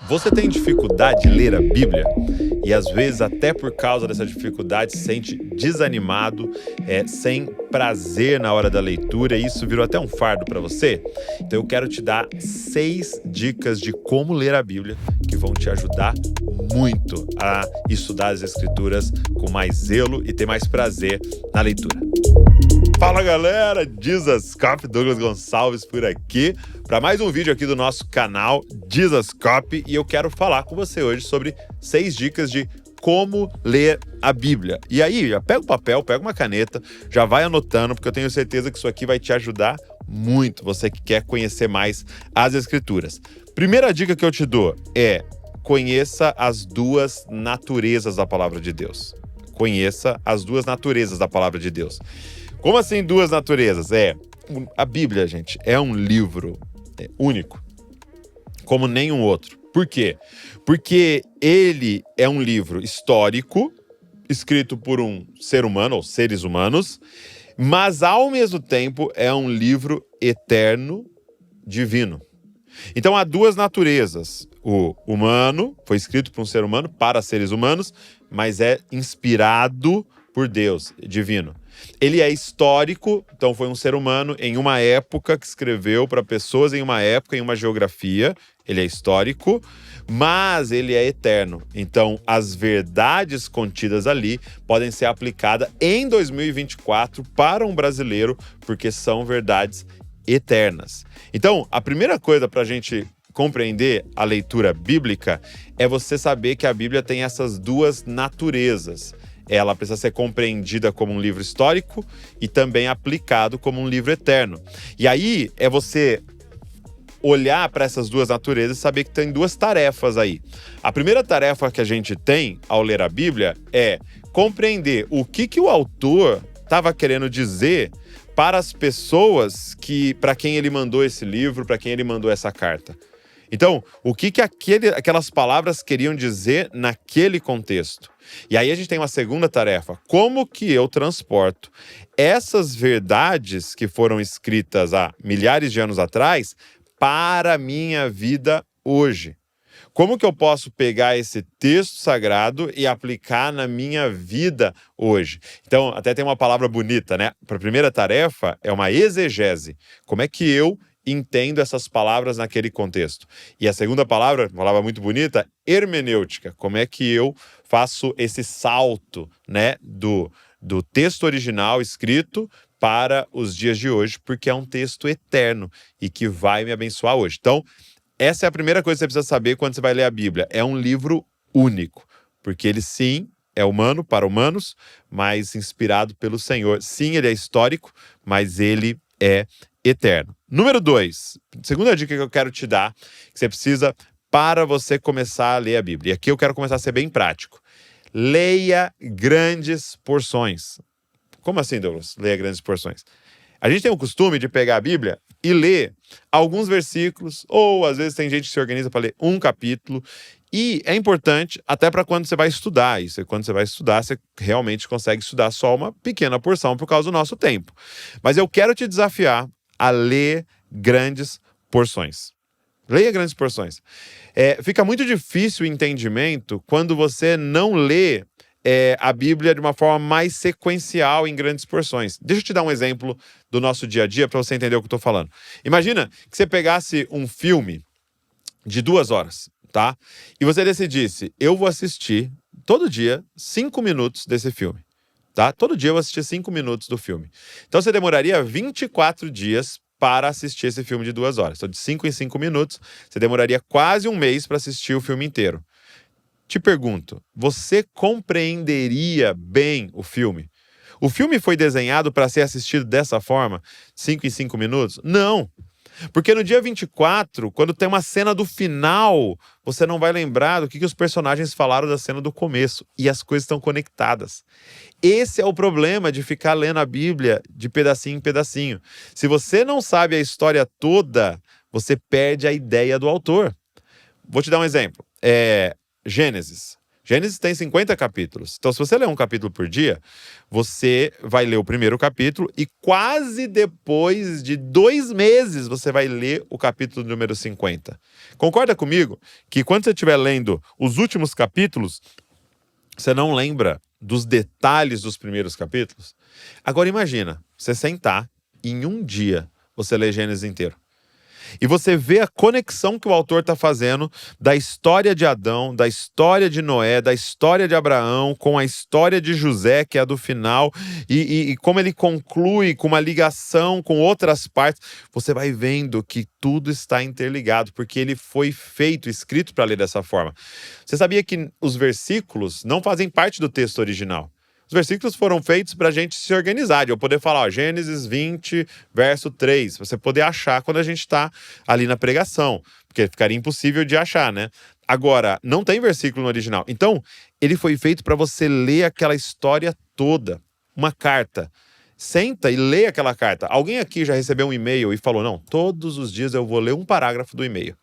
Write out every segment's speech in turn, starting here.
Você tem dificuldade de ler a Bíblia? E às vezes, até por causa dessa dificuldade, se sente desanimado, sem prazer na hora da leitura, e isso virou até um fardo para você? Então eu quero te dar 6 dicas de como ler a Bíblia que vão te ajudar muito a estudar as Escrituras com mais zelo e ter mais prazer na leitura. Fala galera, Jesus Cop, Douglas Gonçalves por aqui, para mais um vídeo aqui do nosso canal Jesus Cop, e eu quero falar com você hoje sobre 6 dicas de como ler a Bíblia. E aí, já pega o papel, pega uma caneta, já vai anotando, porque eu tenho certeza que isso aqui vai te ajudar muito, você que quer conhecer mais as Escrituras. Primeira dica que eu te dou é: conheça as duas naturezas da palavra de Deus. Conheça as duas naturezas da palavra de Deus. Como assim duas naturezas? A Bíblia, gente, é um livro único, como nenhum outro. Por quê? Porque ele é um livro histórico, escrito por um ser humano, ou seres humanos, mas ao mesmo tempo é um livro eterno, divino. Então há duas naturezas. O humano foi escrito por um ser humano para seres humanos, mas é inspirado por Deus, divino. Ele é histórico, então foi um ser humano em uma época que escreveu para pessoas em uma época, em uma geografia. Ele é histórico, mas ele é eterno. Então as verdades contidas ali podem ser aplicadas em 2024 para um brasileiro, porque são verdades eternas. Então, a primeira coisa para a gente compreender a leitura bíblica é você saber que a Bíblia tem essas duas naturezas. Ela precisa ser compreendida como um livro histórico e também aplicado como um livro eterno. E aí é você olhar para essas duas naturezas e saber que tem duas tarefas aí. A primeira tarefa que a gente tem ao ler a Bíblia é compreender o que o autor estava querendo dizer para as pessoas para quem ele mandou esse livro, para quem ele mandou essa carta. Então, o que aquelas palavras queriam dizer naquele contexto? E aí a gente tem uma segunda tarefa: como que eu transporto essas verdades que foram escritas há milhares de anos atrás para a minha vida hoje? Como que eu posso pegar esse texto sagrado e aplicar na minha vida hoje? Então, até tem uma palavra bonita, né? Para a primeira tarefa é uma exegese. Como é que eu entendo essas palavras naquele contexto? E a segunda palavra, uma palavra muito bonita, hermenêutica. Como é que eu faço esse salto, né, do texto original escrito para os dias de hoje, porque é um texto eterno e que vai me abençoar hoje. Então, essa é a primeira coisa que você precisa saber quando você vai ler a Bíblia. É um livro único, porque ele sim é humano para humanos, mas inspirado pelo Senhor. Sim, ele é histórico, mas ele é eterno. Número 2, segunda dica que eu quero te dar, que você precisa para você começar a ler a Bíblia. E aqui eu quero começar a ser bem prático. Leia grandes porções. Como assim, Douglas? Leia grandes porções. A gente tem o costume de pegar a Bíblia e ler alguns versículos, ou às vezes tem gente que se organiza para ler um capítulo, e é importante até para quando você vai estudar isso. E quando você vai estudar, você realmente consegue estudar só uma pequena porção por causa do nosso tempo. Mas eu quero te desafiar a ler grandes porções. Leia grandes porções. Fica muito difícil o entendimento quando você não lê a Bíblia de uma forma mais sequencial em grandes porções. Deixa eu te dar um exemplo do nosso dia a dia para você entender o que eu estou falando. Imagina que você pegasse um filme de 2 horas, tá? E você decidisse: eu vou assistir todo dia 5 minutos desse filme, tá? Todo dia eu vou assistir 5 minutos do filme. Então você demoraria 24 dias para assistir esse filme de 2 horas. Então, de 5 em 5 minutos, você demoraria quase um mês para assistir o filme inteiro. Te pergunto, você compreenderia bem o filme? O filme foi desenhado para ser assistido dessa forma, 5 em 5 minutos? Não! Porque no dia 24, quando tem uma cena do final, você não vai lembrar do que os personagens falaram da cena do começo. E as coisas estão conectadas. Esse é o problema de ficar lendo a Bíblia de pedacinho em pedacinho. Se você não sabe a história toda, você perde a ideia do autor. Vou te dar um exemplo. Gênesis. Gênesis tem 50 capítulos. Então, se você ler um capítulo por dia, você vai ler o primeiro capítulo e quase depois de 2 meses você vai ler o capítulo número 50. Concorda comigo que quando você estiver lendo os últimos capítulos, você não lembra dos detalhes dos primeiros capítulos? Agora imagina, você sentar e em um dia você lê Gênesis inteiro. E você vê a conexão que o autor está fazendo da história de Adão, da história de Noé, da história de Abraão, com a história de José, que é a do final, e como ele conclui com uma ligação com outras partes. Você vai vendo que tudo está interligado, porque ele foi feito, escrito para ler dessa forma. Você sabia que os versículos não fazem parte do texto original? Os versículos foram feitos para a gente se organizar, de eu poder falar, ó, Gênesis 20, verso 3, você poder achar quando a gente está ali na pregação, porque ficaria impossível de achar, né? Agora, não tem versículo no original. Então, ele foi feito para você ler aquela história toda, uma carta. Senta e lê aquela carta. Alguém aqui já recebeu um e-mail e falou, não, todos os dias eu vou ler um parágrafo do e-mail.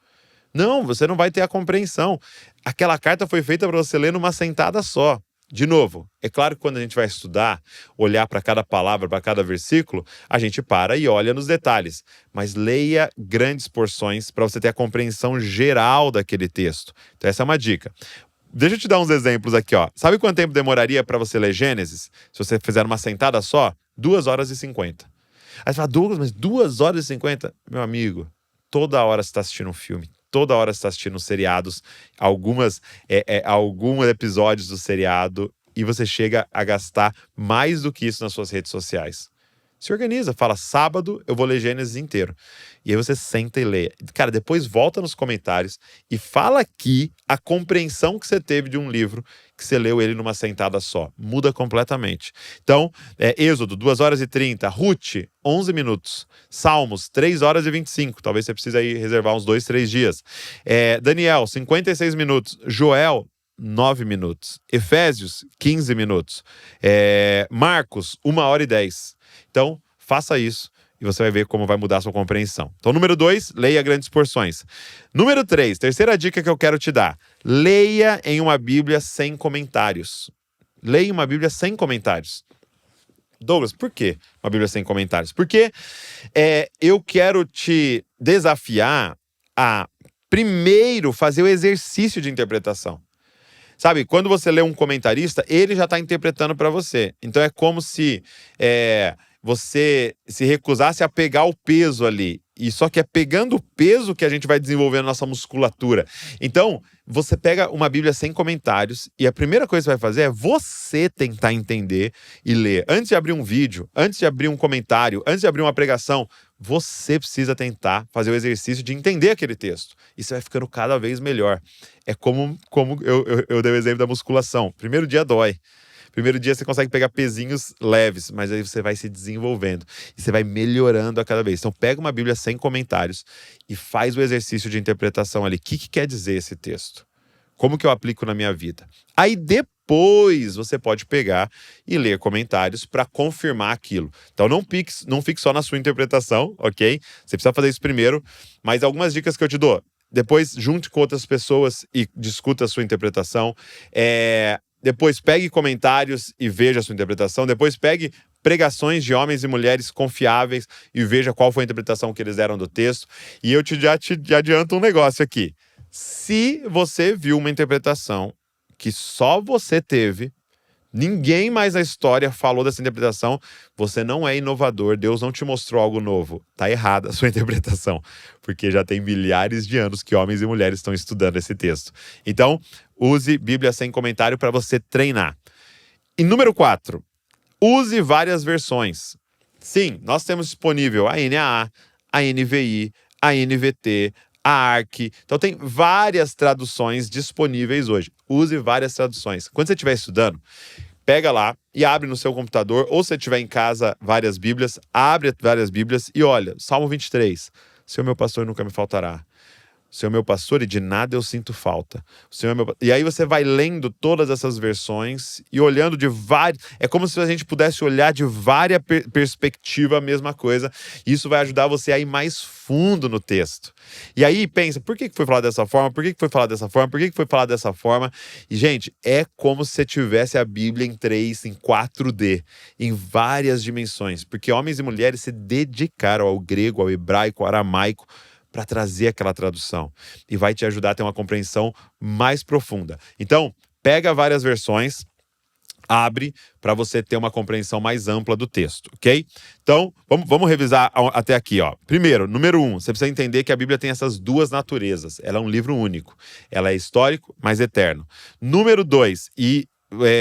Não, você não vai ter a compreensão. Aquela carta foi feita para você ler numa sentada só. De novo, é claro que quando a gente vai estudar, olhar para cada palavra, para cada versículo, a gente para e olha nos detalhes. Mas leia grandes porções para você ter a compreensão geral daquele texto. Então essa é uma dica. Deixa eu te dar uns exemplos aqui, ó. Sabe quanto tempo demoraria para você ler Gênesis? Se você fizer uma sentada só? 2 horas e 50. Aí você fala, Douglas, mas 2 horas e 50? Meu amigo, toda hora você está assistindo um filme. Toda hora você está assistindo seriados, alguns episódios do seriado, e você chega a gastar mais do que isso nas suas redes sociais. Se organiza, fala, sábado eu vou ler Gênesis inteiro. E aí você senta e lê. Cara, depois volta nos comentários e fala aqui a compreensão que você teve de um livro que você leu ele numa sentada só. Muda completamente. Então, Êxodo, 2 horas e 30. Ruth, 11 minutos. Salmos, 3 horas e 25. Talvez você precise aí reservar uns 2, 3 dias. Daniel, 56 minutos. Joel, 9 minutos. Efésios, 15 minutos. Marcos, 1 hora e 10. Então, faça isso e você vai ver como vai mudar a sua compreensão. Então, número 2, leia grandes porções. Número 3, terceira dica que eu quero te dar. Leia em uma Bíblia sem comentários. Leia uma Bíblia sem comentários. Douglas, por que uma Bíblia sem comentários? Porque eu quero te desafiar a, primeiro, fazer o exercício de interpretação. Sabe, quando você lê um comentarista, ele já está interpretando para você. Então é como se você se recusasse a pegar o peso ali. E só que é pegando o peso que a gente vai desenvolvendo a nossa musculatura. Então, você pega uma Bíblia sem comentários e a primeira coisa que você vai fazer é você tentar entender e ler. Antes de abrir um vídeo, antes de abrir um comentário, antes de abrir uma pregação, você precisa tentar fazer o exercício de entender aquele texto. E você vai ficando cada vez melhor. É como eu dei o exemplo da musculação. Primeiro dia dói. Primeiro dia você consegue pegar pezinhos leves, mas aí você vai se desenvolvendo e você vai melhorando a cada vez. Então pega uma Bíblia sem comentários e faz o exercício de interpretação ali. O que quer dizer esse texto? Como que eu aplico na minha vida? Aí depois você pode pegar e ler comentários para confirmar aquilo. Então não fique só na sua interpretação, ok? Você precisa fazer isso primeiro, mas algumas dicas que eu te dou. Depois junte com outras pessoas e discuta a sua interpretação. Depois pegue comentários e veja a sua interpretação. Depois pegue pregações de homens e mulheres confiáveis e veja qual foi a interpretação que eles deram do texto. E eu já te adianto um negócio aqui. Se você viu uma interpretação que só você teve, ninguém mais na história falou dessa interpretação, você não é inovador, Deus não te mostrou algo novo. Tá errada a sua interpretação, porque já tem milhares de anos que homens e mulheres estão estudando esse texto. Então, use Bíblia sem comentário para você treinar. E número 4, use várias versões. Sim, nós temos disponível a NAA, a NVI, a NVT, a ARC. Então tem várias traduções disponíveis hoje. Use várias traduções. Quando você estiver estudando, pega lá e abre no seu computador, ou se você tiver em casa várias Bíblias, abre várias Bíblias e olha, Salmo 23, Senhor meu pastor nunca me faltará. O Senhor é meu pastor e de nada eu sinto falta. O Senhor é meu... E aí você vai lendo todas essas versões e olhando de várias... É como se a gente pudesse olhar de várias perspectivas a mesma coisa. E isso vai ajudar você a ir mais fundo no texto. E aí pensa, por que foi falado dessa forma? Por que foi falado dessa forma? Por que foi falado dessa forma? E, gente, é como se você tivesse a Bíblia em 3, em 4D, em várias dimensões. Porque homens e mulheres se dedicaram ao grego, ao hebraico, ao aramaico, para trazer aquela tradução. E vai te ajudar a ter uma compreensão mais profunda. Então, pega várias versões, abre para você ter uma compreensão mais ampla do texto, ok? Então, vamos revisar até aqui, ó. Primeiro, número 1, você precisa entender que a Bíblia tem essas duas naturezas. Ela é um livro único. Ela é histórico, mas eterno. Número 2,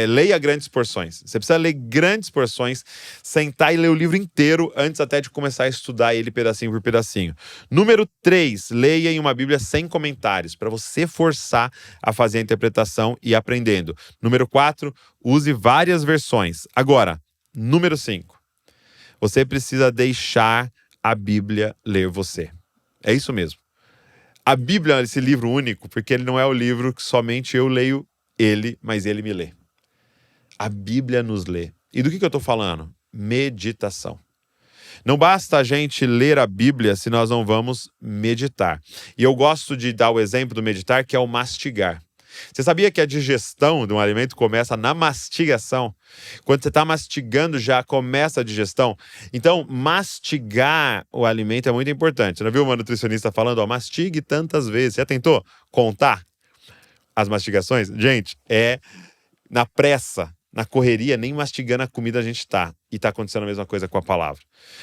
leia grandes porções. Você precisa ler grandes porções, sentar e ler o livro inteiro antes até de começar a estudar ele pedacinho por pedacinho. Número 3, leia em uma Bíblia sem comentários, para você forçar a fazer a interpretação e ir aprendendo. Número 4, use várias versões. Agora, número 5, você precisa deixar a Bíblia ler você. É isso mesmo. A Bíblia é esse livro único, porque ele não é o livro que somente eu leio ele, mas ele me lê. A Bíblia nos lê. E do que eu estou falando? Meditação. Não basta a gente ler a Bíblia se nós não vamos meditar. E eu gosto de dar o exemplo do meditar, que é o mastigar. Você sabia que a digestão de um alimento começa na mastigação? Quando você está mastigando, já começa a digestão. Então, mastigar o alimento é muito importante. Você não viu uma nutricionista falando, ó, mastigue tantas vezes. Já tentou contar as mastigações? Gente, é na pressa, na correria, nem mastigando a comida a gente tá. E tá acontecendo a mesma coisa com a palavra.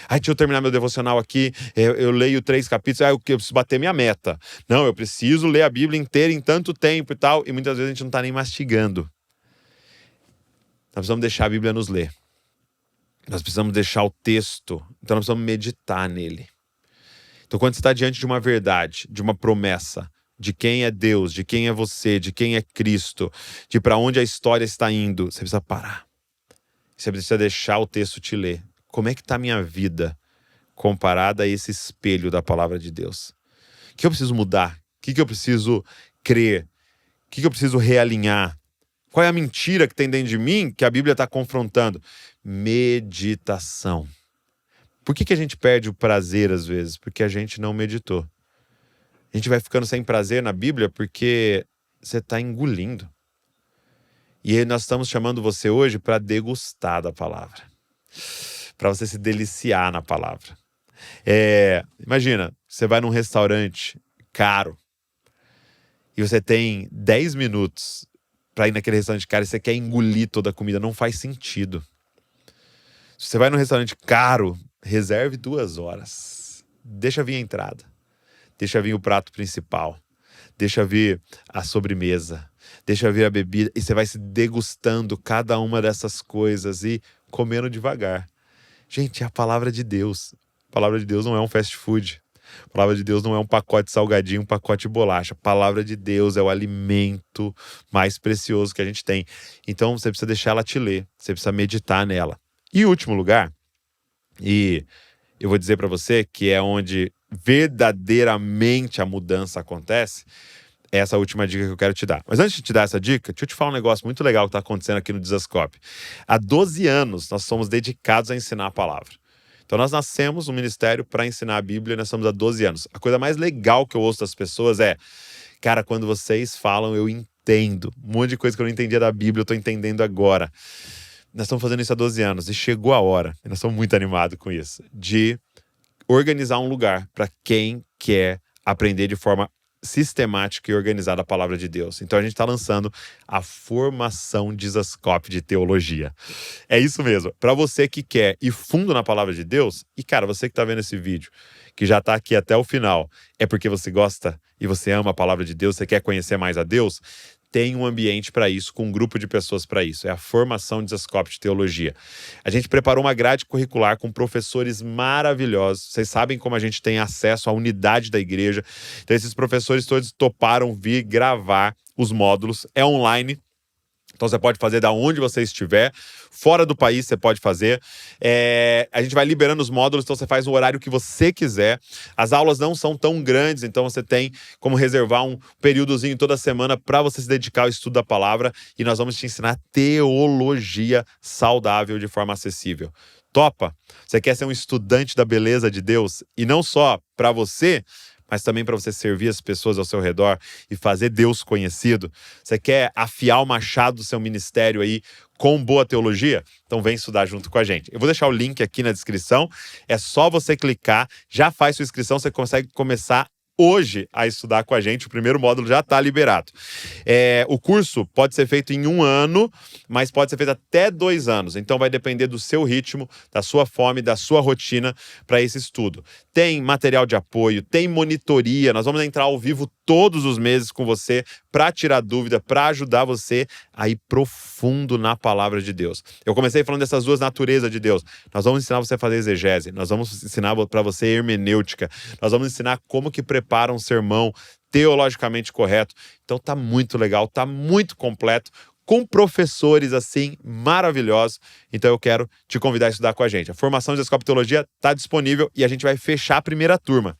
Deixa eu terminar meu devocional aqui, eu leio 3 capítulos, eu preciso bater minha meta. Não, eu preciso ler a Bíblia inteira em tanto tempo e tal. E muitas vezes a gente não tá nem mastigando. Nós precisamos deixar a Bíblia nos ler. Nós precisamos deixar o texto. Então nós precisamos meditar nele. Então quando você está diante de uma verdade, de uma promessa, de quem é Deus, de quem é você, de quem é Cristo, de para onde a história está indo, você precisa parar. Você precisa deixar o texto te ler. Como é que está a minha vida comparada a esse espelho da palavra de Deus? O que eu preciso mudar? O que eu preciso crer? O que eu preciso realinhar? Qual é a mentira que tem dentro de mim que a Bíblia está confrontando? Meditação. Por que a gente perde o prazer às vezes? Porque a gente não meditou. A gente vai ficando sem prazer na Bíblia porque você está engolindo. E aí nós estamos chamando você hoje para degustar da palavra. Para você se deliciar na palavra. Imagina, você vai num restaurante caro e você tem 10 minutos para ir naquele restaurante caro e você quer engolir toda a comida. Não faz sentido. Se você vai num restaurante caro, reserve 2 horas. Deixa vir a entrada. Deixa vir o prato principal. Deixa vir a sobremesa. Deixa vir a bebida. E você vai se degustando cada uma dessas coisas e comendo devagar. Gente, é a palavra de Deus. A palavra de Deus não é um fast food. A palavra de Deus não é um pacote de salgadinho, um pacote de bolacha. A palavra de Deus é o alimento mais precioso que a gente tem. Então você precisa deixar ela te ler. Você precisa meditar nela. E em último lugar, e eu vou dizer para você que é onde verdadeiramente a mudança acontece, é essa última dica que eu quero te dar. Mas antes de te dar essa dica, deixa eu te falar um negócio muito legal que está acontecendo aqui no Dizascope. Há 12 anos nós somos dedicados a ensinar a palavra. Então nós nascemos um ministério para ensinar a Bíblia e nós estamos há 12 anos. A coisa mais legal que eu ouço das pessoas é, cara, quando vocês falam eu entendo. Um monte de coisa que eu não entendia da Bíblia eu estou entendendo agora. Nós estamos fazendo isso há 12 anos e chegou a hora, e nós estamos muito animados com isso, de organizar um lugar para quem quer aprender de forma sistemática e organizada a palavra de Deus. Então a gente está lançando a formação Dizascope de teologia. É isso mesmo. Para você que quer ir fundo na palavra de Deus, e cara, você que está vendo esse vídeo, que já está aqui até o final, é porque você gosta e você ama a palavra de Deus, você quer conhecer mais a Deus, tem um ambiente para isso, com um grupo de pessoas para isso. É a formação Dizascope de teologia. A gente preparou uma grade curricular com professores maravilhosos. Vocês sabem como a gente tem acesso à unidade da igreja. Então esses professores todos toparam vir gravar os módulos. É online. Então você pode fazer da onde você estiver, fora do país você pode fazer. A gente vai liberando os módulos, então você faz o horário que você quiser. As aulas não são tão grandes, então você tem como reservar um períodozinho toda semana para você se dedicar ao estudo da palavra. E nós vamos te ensinar teologia saudável de forma acessível. Topa? Você quer ser um estudante da beleza de Deus? E não só para você, mas também para você servir as pessoas ao seu redor e fazer Deus conhecido? Você quer afiar o machado do seu ministério aí com boa teologia? Então vem estudar junto com a gente. Eu vou deixar o link aqui na descrição. É só você clicar, já faz sua inscrição, você consegue começar hoje a estudar com a gente. O primeiro módulo já está liberado. O curso pode ser feito em 1 ano, mas pode ser feito até 2 anos. Então vai depender do seu ritmo, da sua fome, da sua rotina para esse estudo. Tem material de apoio, tem monitoria. Nós vamos entrar ao vivo todos os meses com você para tirar dúvida, para ajudar você a ir profundo na palavra de Deus. Eu comecei falando dessas 2 naturezas de Deus. Nós vamos ensinar você a fazer exegese, nós vamos ensinar para você hermenêutica, nós vamos ensinar como que prepara um sermão teologicamente correto. Então tá muito legal, tá muito completo, com professores assim maravilhosos. Então eu quero te convidar a estudar com a gente. A formação de Descobre Teologia está disponível e a gente vai fechar a primeira turma.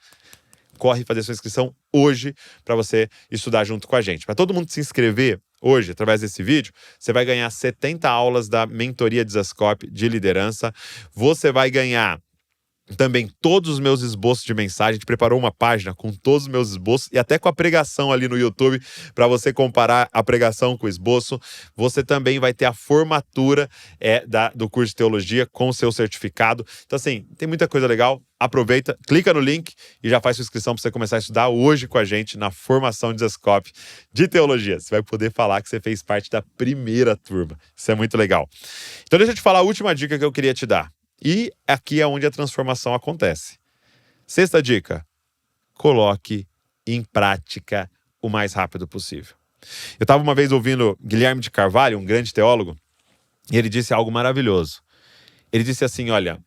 Corre fazer sua inscrição hoje para você estudar junto com a gente. Para todo mundo se inscrever hoje, através desse vídeo, você vai ganhar 70 aulas da mentoria Desascope de liderança. Você vai ganhar também todos os meus esboços de mensagem. A gente preparou uma página com todos os meus esboços e até com a pregação ali no YouTube para você comparar a pregação com o esboço. Você também vai ter a formatura do curso de teologia com o seu certificado. Então assim, tem muita coisa legal. Aproveita, clica no link e já faz sua inscrição para você começar a estudar hoje com a gente na formação de Desascope de teologia. Você vai poder falar que você fez parte da primeira turma. Isso é muito legal. Então deixa eu te falar a última dica que eu queria te dar. E aqui é onde a transformação acontece. 6ª dica: coloque em prática o mais rápido possível. Eu estava uma vez ouvindo Guilherme de Carvalho, um grande teólogo, e ele disse algo maravilhoso. Ele disse assim, olha,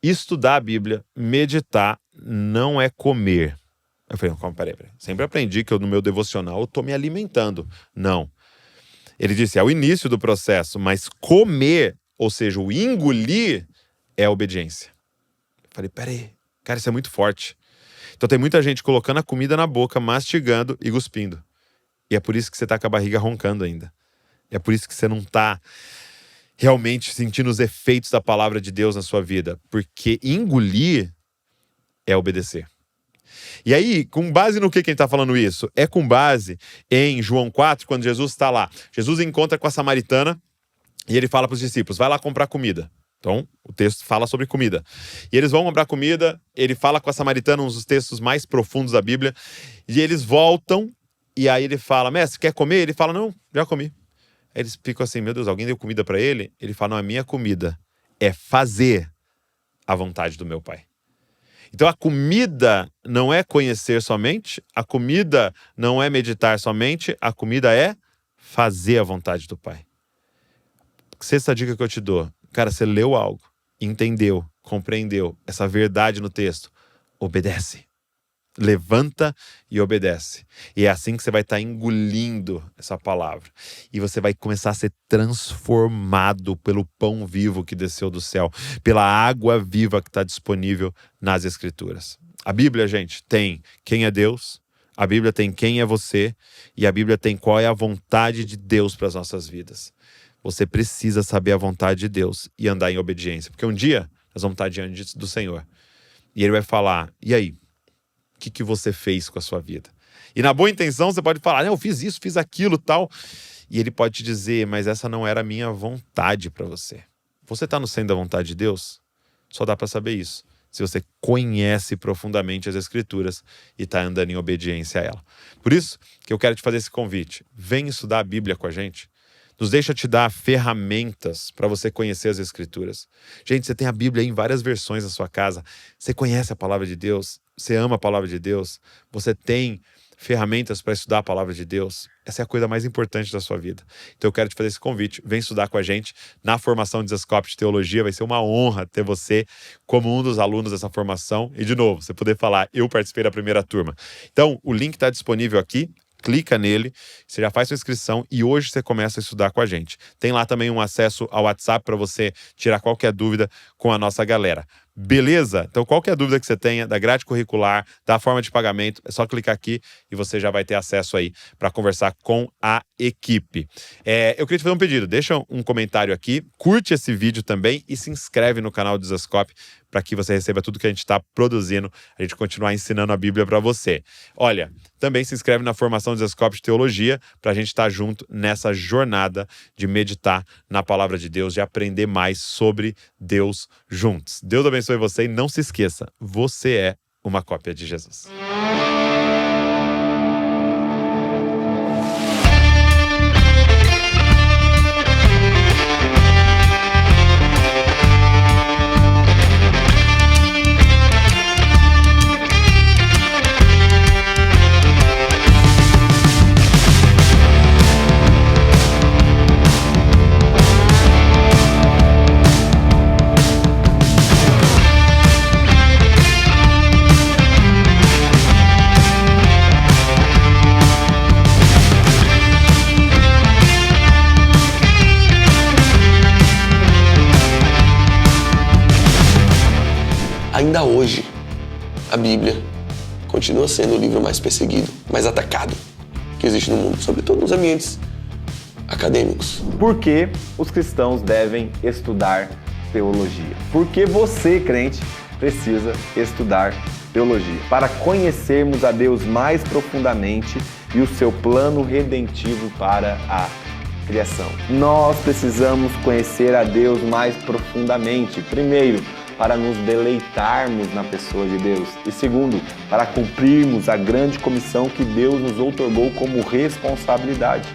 estudar a Bíblia, meditar, não é comer. Eu falei, peraí. Sempre aprendi que no meu devocional eu estou me alimentando. Não. Ele disse, é o início do processo, mas comer, ou seja, o engolir, é a obediência. Eu falei, peraí, cara, isso é muito forte. Então tem muita gente colocando a comida na boca, mastigando e cuspindo. E é por isso que você está com a barriga roncando ainda. É por isso que você não está realmente sentindo os efeitos da palavra de Deus na sua vida. Porque engolir é obedecer. E aí, com base no que ele está falando isso? É com base em João 4, quando Jesus está lá. Jesus encontra com a samaritana e ele fala para os discípulos, vai lá comprar comida. Então, o texto fala sobre comida. E eles vão comprar comida, ele fala com a samaritana, um dos textos mais profundos da Bíblia, e eles voltam, e aí ele fala, mestre, quer comer? Ele fala, não, já comi. Aí eles ficam assim, meu Deus, alguém deu comida para ele? Ele fala, não, a minha comida é fazer a vontade do meu Pai. Então a comida não é conhecer somente, a comida não é meditar somente, a comida é fazer a vontade do Pai. 6ª dica que eu te dou. Cara, você leu algo, entendeu, compreendeu essa verdade no texto. Obedece. Levanta e obedece. E é assim que você vai estar engolindo essa palavra. E você vai começar a ser transformado pelo pão vivo que desceu do céu, pela água viva que está disponível nas Escrituras. A Bíblia, gente, tem quem é Deus, a Bíblia tem quem é você, e a Bíblia tem qual é a vontade de Deus para as nossas vidas. Você precisa saber a vontade de Deus e andar em obediência. Porque um dia nós vamos estar diante do Senhor. E Ele vai falar, e aí? O que você fez com a sua vida? E na boa intenção você pode falar, eu fiz isso, fiz aquilo, tal. E Ele pode te dizer, mas essa não era a minha vontade para você. Você está no centro da vontade de Deus? Só dá para saber isso se você conhece profundamente as Escrituras e está andando em obediência a ela. Por isso que eu quero te fazer esse convite. Vem estudar a Bíblia com a gente. Nos deixa te dar ferramentas para você conhecer as Escrituras. Gente, você tem a Bíblia em várias versões na sua casa. Você conhece a palavra de Deus? Você ama a palavra de Deus? Você tem ferramentas para estudar a palavra de Deus? Essa é a coisa mais importante da sua vida. Então eu quero te fazer esse convite. Vem estudar com a gente na formação de Desascope de Teologia. Vai ser uma honra ter você como um dos alunos dessa formação. E de novo, você poder falar, eu participei da primeira turma. Então o link está disponível aqui. clica nele, você já faz sua inscrição e hoje você começa a estudar com a gente. Tem lá também um acesso ao WhatsApp para você tirar qualquer dúvida com a nossa galera. Beleza? Então, qualquer dúvida que você tenha da grade curricular, da forma de pagamento, é só clicar aqui e você já vai ter acesso aí para conversar com a equipe. Eu queria te fazer um pedido. Deixa um comentário aqui, curte esse vídeo também e se inscreve no canal do Zascope para que você receba tudo que a gente está produzindo, a gente continuar ensinando a Bíblia para você. Olha, também se inscreve na formação do Zascope de Teologia para a gente estar junto nessa jornada de meditar na Palavra de Deus, de aprender mais sobre Deus juntos. Deus abençoe você e não se esqueça, você é uma cópia de Jesus. Ainda hoje, a Bíblia continua sendo o livro mais perseguido, mais atacado que existe no mundo, sobretudo nos ambientes acadêmicos. Por que os cristãos devem estudar teologia? Por que você, crente, precisa estudar teologia? Para conhecermos a Deus mais profundamente e o seu plano redentivo para a criação. Nós precisamos conhecer a Deus mais profundamente. Primeiro, para nos deleitarmos na pessoa de Deus. E segundo, para cumprirmos a grande comissão que Deus nos outorgou como responsabilidade.